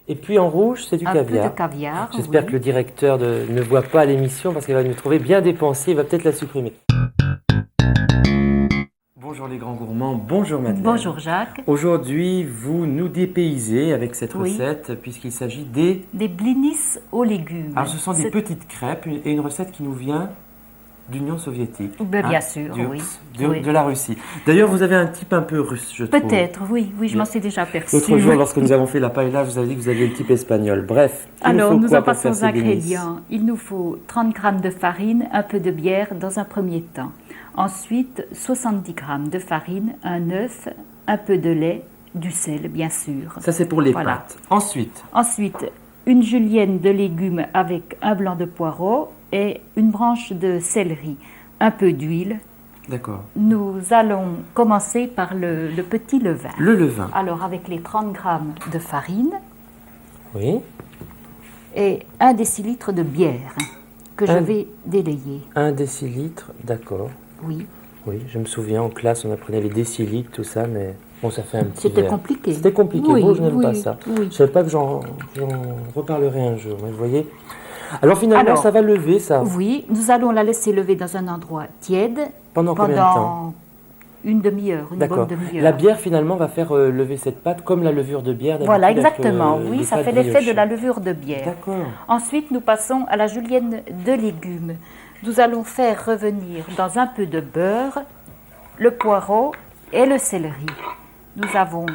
Et puis en rouge, c'est du un caviar. peu de caviar. J'espère oui. que le directeur ne voit pas l'émission parce qu'il va nous trouver bien dépensés. Il va peut-être la supprimer. Bonjour les grands gourmands, bonjour Madeleine. Bonjour Jacques. Aujourd'hui, vous nous dépaysez avec cette Oui. recette puisqu'il s'agit des... Des blinis aux légumes. Alors ce sont des C'est- petites crêpes et une recette qui nous vient d'Union soviétique. Ben, bien sûr, oui. Oui. De la Russie. D'ailleurs, vous avez un type un peu russe, je trouve. Peut-être, oui, je m'en suis déjà aperçue. L'autre jour, lorsque nous avons fait la paella, je vous avais dit que vous aviez le type espagnol. Bref, il Alors, nous faut nous quoi en pour passons faire aux ces blinis? ingrédients. Il nous faut 30 g de farine, un peu de bière dans un premier temps. Ensuite, 70 g de farine, un œuf, un peu de lait, du sel, bien sûr. Ça, c'est pour les Voilà. pâtes. Ensuite, Ensuite, une julienne de légumes avec un blanc de poireau et une branche de céleri, un peu d'huile. d'accord. Nous allons commencer par le petit levain. Le levain. Alors, avec les 30 g de farine Oui. et 1 décilitre de bière que je Un- vais délayer. 1 décilitre, d'accord. Oui, Oui, je me souviens, en classe, on apprenait les décilitres, tout ça, mais bon, ça fait un petit c'était verre. compliqué. C'était compliqué. Oui, Bon, je n'aime oui, pas ça. oui. Je ne savais pas que j'en reparlerai un jour, mais vous voyez. Alors finalement, Alors, ça va lever, ça. Oui, nous allons la laisser lever dans un endroit tiède Pendant combien de temps? une demi-heure, une D'accord. bonne demi-heure. La bière, finalement, va faire lever cette pâte comme la levure de bière. Voilà, d'habitude, avec, exactement. les Oui, ça pâtes fait l'effet de briochées. la levure de bière. D'accord. Ensuite, nous passons à la julienne de légumes. Nous allons faire revenir dans un peu de beurre le poireau et le céleri. Nous avons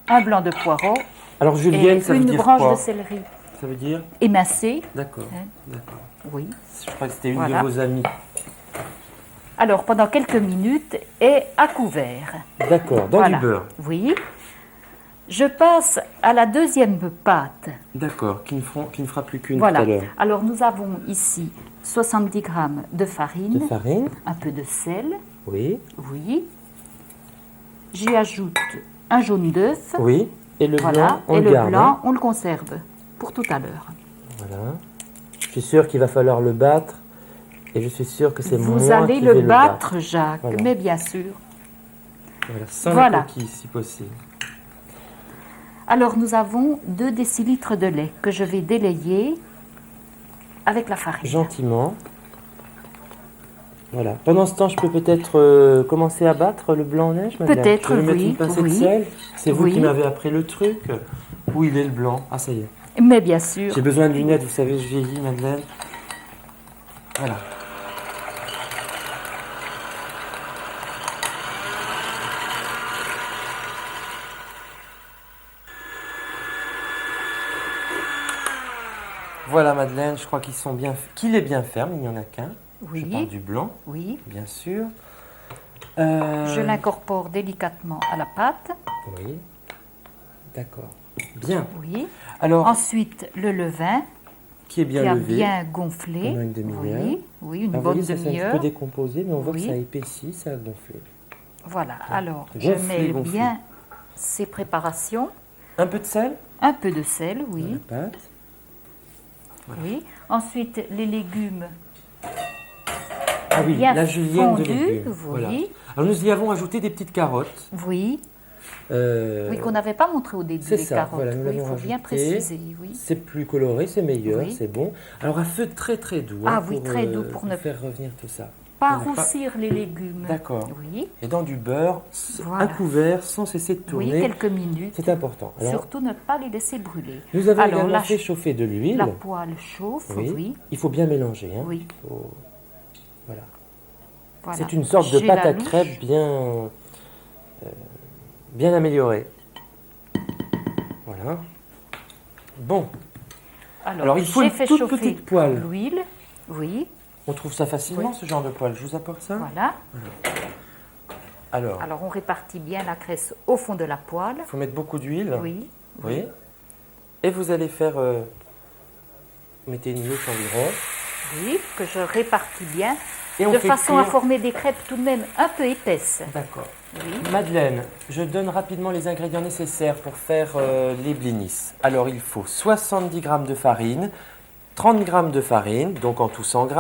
un blanc de poireau Alors, julienne, et ça veut une dire branche quoi? de céleri Ça veut dire? émincée. D'accord. Hein. D'accord. Oui. Je crois que c'était une Voilà. de vos amies. Alors, pendant quelques minutes et à couvert. D'accord. Dans Voilà. du beurre. Oui. Je passe à la deuxième pâte. D'accord. Qui ne fera plus qu'une Voilà. tout à l'heure. Alors, nous avons ici 70 g de farine, De farine. un peu de sel. Oui. Oui. J'y ajoute un jaune d'œuf. Oui. Et le Voilà. blanc, on Et le le garde. blanc, hein. on le conserve pour tout à l'heure. Voilà. Je suis sûr qu'il va falloir le battre. Et je suis sûr que c'est moi Vous allez qui le vais battre, Jacques, Voilà. mais bien sûr. Voilà. Sans Voilà. la coquille, si possible. Alors, nous avons 2 décilitres de lait que je vais délayer avec la farine. Gentiment. Voilà. Pendant ce temps, je peux peut-être commencer à battre le blanc en neige, Madeleine? Peut-être, Je vais mettre oui, une pincée de oui. sel. C'est vous Oui. qui m'avez appris le truc. Où il est le blanc? Ah, ça y est. Mais bien sûr. J'ai besoin de lunettes, vous savez, je vieillis, Madeleine. Voilà. Voilà, Madeleine, je crois qu'il est bien ferme, il n'y en a qu'un. Oui. Je parle du blanc, Oui. bien sûr. Je l'incorpore délicatement à la pâte. Oui. D'accord. Bien. Oui. Alors, Ensuite, le levain qui est bien qui a levé. bien gonflé. pendant une demi-heure. Oui, oui, une Ah, vous bonne voyez, ça s'est un petit peu demi-heure. décomposé, mais on voit Oui. que ça a épaissi, ça a gonflé. Voilà. Alors, Gonflé, je mets gonflé. bien ces préparations. Un peu de sel Un peu de sel, dans oui. la pâte. Oui. Ensuite, les légumes Ah oui, bien la julienne de fondus, légumes. oui. Voilà. Alors nous y avons ajouté des petites carottes. Oui. Oui, qu'on n'avait pas montré au début, c'est les ça, carottes. voilà, nous Oui, il l'avons faut bien rajouté. préciser, oui. C'est plus coloré, c'est meilleur, Oui. c'est bon. Alors à feu très très doux. Ah oui, très doux pour ne faire revenir tout ça. Pas On n'a pas- roussir les légumes. D'accord. Oui. Et dans du beurre, Voilà. un couvert sans cesser de Oui, tourner. quelques minutes. C'est important. Alors, Surtout ne pas les laisser brûler. nous avons Alors, également la, fait chauffer de l'huile. la poêle chauffe, oui. Il faut bien mélanger. Hein. Oui. Voilà. Voilà. C'est une sorte de J'ai pâte la à louche. crêpes bien améliorée. Voilà. Bon, Alors, il faut j'ai une fait toute chauffer petite poêle. l'huile. Oui, on trouve ça facilement Oui. ce genre de poêle. Je vous apporte ça. voilà. Alors, Alors, on répartit bien la graisse au fond de la poêle. il faut mettre beaucoup d'huile. Oui. Oui. Et vous allez faire... vous mettez une louche environ. Oui, que je répartis bien, Et on de fait façon à cuire- former des crêpes tout de même un peu épaisses. D'accord. Oui. Madeleine, je donne rapidement les ingrédients nécessaires pour faire les blinis. Alors, il faut 70 g de farine, 30 g de farine, donc en tout 100 g,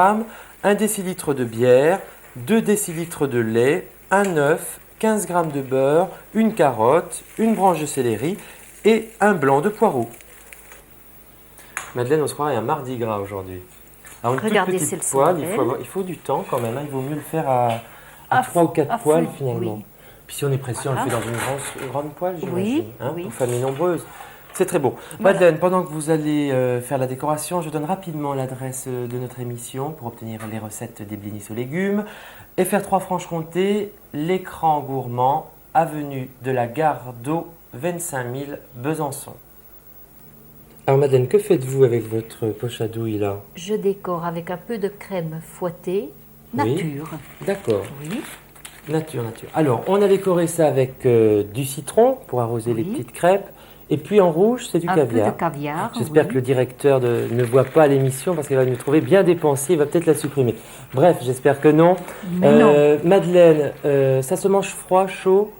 1 décilitre de bière, 2 décilitres de lait, un œuf, 15 g de beurre, une carotte, une branche de céleri et un blanc de poireau. Madeleine, on se croirait un mardi gras aujourd'hui. Alors une Regardez, toute c'est petite le poêle, symbole. il faut du temps quand même, hein. Il vaut mieux le faire à À 3 ou 4 à poêles feu, finalement. oui. Puis si on est pressé, on le Voilà. fait dans une grande poêle, j'imagine, Oui, hein, oui. pour familles nombreuses. C'est très beau. Voilà. Madeleine, pendant que vous allez faire la décoration, je donne rapidement l'adresse de notre émission pour obtenir les recettes des blinis aux légumes. FR3 Franche-Comté, l'écran gourmand, avenue de la Gare d'Eau, 25 000 Besançon. Alors Madeleine, que faites-vous avec votre poche à douille là? Je décore avec un peu de crème fouettée, Oui. nature. D'accord, Oui. nature. Alors, on a décoré ça avec du citron pour arroser les Oui. petites crêpes. Et puis en rouge, c'est du Un caviar. peu de caviar. J'espère oui. que le directeur ne voit pas l'émission parce qu'il va nous trouver bien dépensé, il va peut-être la supprimer. Bref, j'espère que non. Mais non. Madeleine, ça se mange froid, chaud?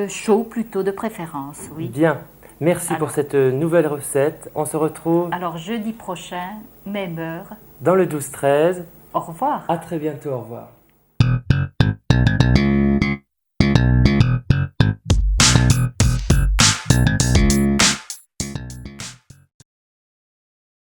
Chaud plutôt de préférence, oui. Bien. Merci pour Alors. cette nouvelle recette. On se retrouve Alors jeudi prochain, même heure. dans le 12-13. Au revoir. À très bientôt, au revoir.